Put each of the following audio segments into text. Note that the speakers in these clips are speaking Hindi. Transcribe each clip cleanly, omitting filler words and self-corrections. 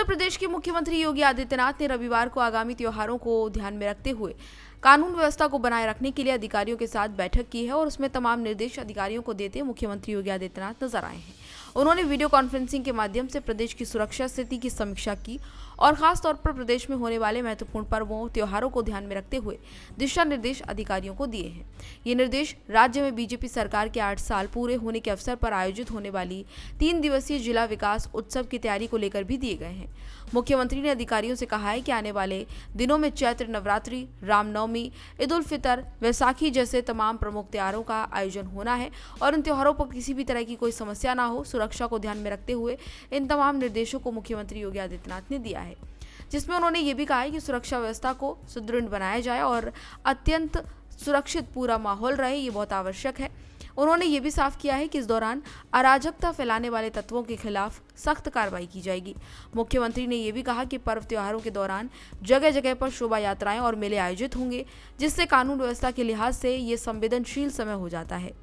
प्रदेश के मुख्यमंत्री योगी आदित्यनाथ ने रविवार को आगामी त्योहारों को ध्यान में रखते हुए कानून व्यवस्था को बनाए रखने के लिए अधिकारियों के साथ बैठक की है और उसमें तमाम निर्देश अधिकारियों को देते मुख्यमंत्री योगी आदित्यनाथ नजर आए हैं। उन्होंने वीडियो कॉन्फ्रेंसिंग के माध्यम से प्रदेश की सुरक्षा स्थिति की समीक्षा की और खास तौर पर प्रदेश में होने वाले महत्वपूर्ण पर्वों त्योहारों को ध्यान में रखते हुए दिशा निर्देश अधिकारियों को दिए हैं। ये निर्देश राज्य में बीजेपी सरकार के 8 साल पूरे होने के अवसर पर आयोजित होने वाली 3 दिवसीय जिला विकास उत्सव की तैयारी को लेकर भी दिए गए हैं। मुख्यमंत्री ने अधिकारियों से कहा है कि आने वाले दिनों में चैत्र नवरात्रि, रामनवमी, ईद उल फितर, वैसाखी जैसे तमाम प्रमुख त्योहारों का आयोजन होना है और इन त्योहारों पर किसी भी तरह की कोई समस्या ना हो, सुरक्षा को ध्यान में रखते हुए इन तमाम निर्देशों को मुख्यमंत्री योगी आदित्यनाथ ने दिया है, जिसमें उन्होंने ये भी कहा है कि सुरक्षा व्यवस्था को सुदृढ़ बनाया जाए और अत्यंत सुरक्षित पूरा माहौल रहे, ये बहुत आवश्यक है। उन्होंने ये भी साफ किया है कि इस दौरान अराजकता फैलाने वाले तत्वों के खिलाफ सख्त कार्रवाई की जाएगी। मुख्यमंत्री ने यह भी कहा कि पर्व त्योहारों के दौरान जगह जगह पर शोभा यात्राएं और मेले आयोजित होंगे, जिससे कानून व्यवस्था के लिहाज से ये संवेदनशील समय हो जाता है,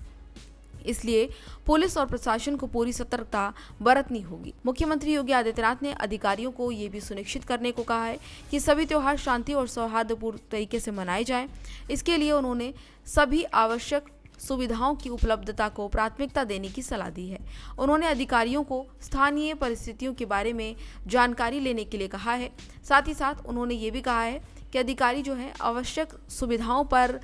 इसलिए पुलिस और प्रशासन को पूरी सतर्कता बरतनी होगी। मुख्यमंत्री योगी आदित्यनाथ ने अधिकारियों को ये भी सुनिश्चित करने को कहा है कि सभी त्योहार शांति और सौहार्दपूर्ण तरीके से मनाए जाएं। इसके लिए उन्होंने सभी आवश्यक सुविधाओं की उपलब्धता को प्राथमिकता देने की सलाह दी है। उन्होंने अधिकारियों को स्थानीय परिस्थितियों के बारे में जानकारी लेने के लिए कहा है। साथ ही साथ उन्होंने ये भी कहा है कि अधिकारी जो है आवश्यक सुविधाओं पर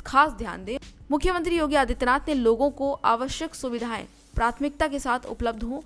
खास ध्यान दें। मुख्यमंत्री योगी आदित्यनाथ ने लोगों को आवश्यक सुविधाएं प्राथमिकता के साथ उपलब्ध हों,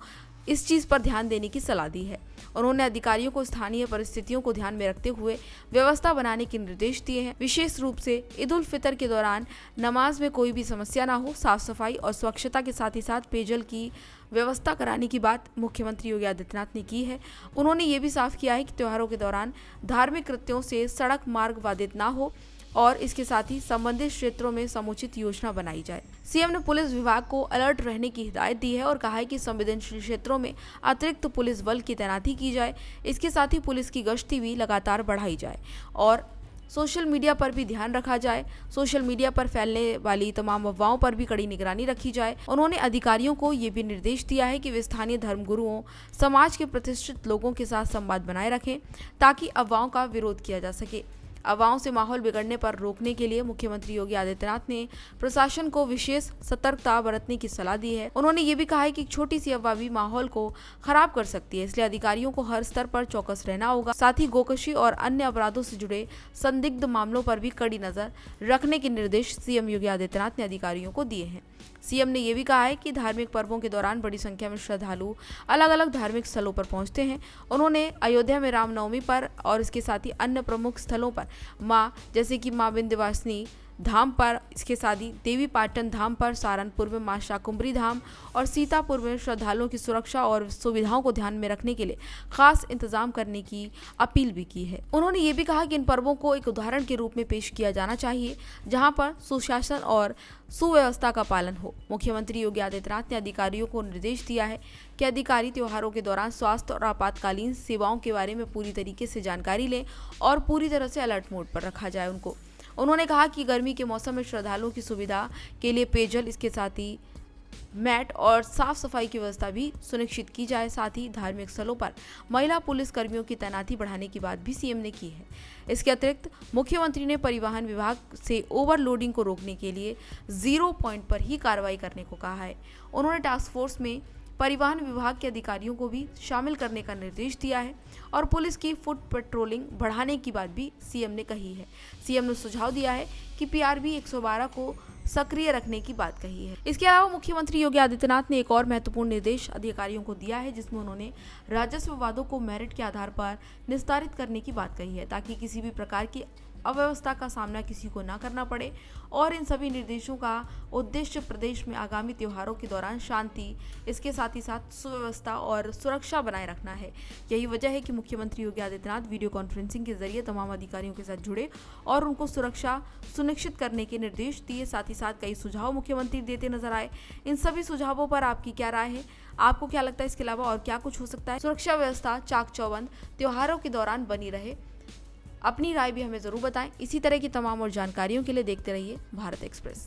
इस चीज पर ध्यान देने की सलाह दी है। उन्होंने अधिकारियों को स्थानीय परिस्थितियों को ध्यान में रखते हुए व्यवस्था बनाने के निर्देश दिए हैं। विशेष रूप से ईद उल फितर के दौरान नमाज में कोई भी समस्या ना हो, साफ सफाई और स्वच्छता के साथ ही साथ पेयजल की व्यवस्था कराने की बात मुख्यमंत्री योगी आदित्यनाथ ने की है। उन्होंने ये भी साफ किया है कि त्योहारों के दौरान धार्मिक कृत्यों से सड़क मार्ग बाधित ना हो और इसके साथ ही संबंधित क्षेत्रों में समुचित योजना बनाई जाए। सीएम ने पुलिस विभाग को अलर्ट रहने की हिदायत दी है और कहा है कि संवेदनशील क्षेत्रों में अतिरिक्त पुलिस बल की तैनाती की जाए। इसके साथ ही पुलिस की गश्ती भी लगातार बढ़ाई जाए और सोशल मीडिया पर भी ध्यान रखा जाए। सोशल मीडिया पर फैलने वाली तमाम अफवाहों पर भी कड़ी निगरानी रखी जाए। उन्होंने अधिकारियों को ये भी निर्देश दिया है कि वे स्थानीय धर्मगुरुओं, समाज के प्रतिष्ठित लोगों के साथ संवाद बनाए रखें ताकि अफवाहों का विरोध किया जा सके। अफवाहों से माहौल बिगड़ने पर रोकने के लिए मुख्यमंत्री योगी आदित्यनाथ ने प्रशासन को विशेष सतर्कता बरतने की सलाह दी है। उन्होंने ये भी कहा है कि छोटी सी अफवाह भी माहौल को खराब कर सकती है, इसलिए अधिकारियों को हर स्तर पर चौकस रहना होगा। साथ ही गोकशी और अन्य अपराधों से जुड़े संदिग्ध मामलों पर भी कड़ी नजर रखने के निर्देश सीएम योगी आदित्यनाथ ने अधिकारियों को दिए हैं। सीएम ने यह भी कहा है कि धार्मिक पर्वों के दौरान बड़ी संख्या में श्रद्धालु अलग अलग धार्मिक स्थलों पर पहुंचते हैं। उन्होंने अयोध्या में रामनवमी पर और इसके साथ ही अन्य प्रमुख स्थलों पर मां जैसे कि मां विंध्यवासिनी धाम पर, इसके साथ ही देवी पाटन धाम पर, सहारनपुर में मां शाकुंभरी धाम और सीतापुर में श्रद्धालुओं की सुरक्षा और सुविधाओं को ध्यान में रखने के लिए खास इंतजाम करने की अपील भी की है। उन्होंने ये भी कहा कि इन पर्वों को एक उदाहरण के रूप में पेश किया जाना चाहिए जहां पर सुशासन और सुव्यवस्था का पालन हो। मुख्यमंत्री योगी आदित्यनाथ ने अधिकारियों को निर्देश दिया है कि अधिकारी त्योहारों के दौरान स्वास्थ्य और आपातकालीन सेवाओं के बारे में पूरी तरीके से जानकारी लें और पूरी तरह से अलर्ट मोड पर रखा जाए उनको। उन्होंने कहा कि गर्मी के मौसम में श्रद्धालुओं की सुविधा के लिए पेयजल, इसके साथ ही मैट और साफ सफाई की व्यवस्था भी सुनिश्चित की जाए। साथ ही धार्मिक स्थलों पर महिला पुलिस कर्मियों की तैनाती बढ़ाने की बात भी सीएम ने की है। इसके अतिरिक्त मुख्यमंत्री ने परिवहन विभाग से ओवरलोडिंग को रोकने के लिए 0 पॉइंट पर ही कार्रवाई करने को कहा है। उन्होंने टास्क फोर्स में परिवहन विभाग के अधिकारियों को भी शामिल करने का निर्देश दिया है और पुलिस की फुट पेट्रोलिंग बढ़ाने की बात भी सीएम ने कही है। सीएम ने सुझाव दिया है कि पीआरबी 112 को सक्रिय रखने की बात कही है। इसके अलावा मुख्यमंत्री योगी आदित्यनाथ ने एक और महत्वपूर्ण निर्देश अधिकारियों को दिया है, जिसमें उन्होंने राजस्व विवादों को मेरिट के आधार पर निस्तारित करने की बात कही है ताकि किसी भी प्रकार की अव्यवस्था का सामना किसी को ना करना पड़े और इन सभी निर्देशों का उद्देश्य प्रदेश में आगामी त्योहारों के दौरान शांति, इसके साथ ही साथ सुव्यवस्था और सुरक्षा बनाए रखना है। यही वजह है कि मुख्यमंत्री योगी आदित्यनाथ वीडियो कॉन्फ्रेंसिंग के जरिए तमाम अधिकारियों के साथ जुड़े और उनको सुरक्षा सुनिश्चित करने के निर्देश दिए। साथ ही साथ कई सुझाव मुख्यमंत्री देते नजर आए। इन सभी सुझावों पर आपकी क्या राय है? आपको क्या लगता है इसके अलावा और क्या कुछ हो सकता है? सुरक्षा व्यवस्था चाक चौबंद त्योहारों के दौरान बनी रहे। अपनी राय भी हमें जरूर बताएं। इसी तरह की तमाम और जानकारियों के लिए देखते रहिए भारत एक्सप्रेस।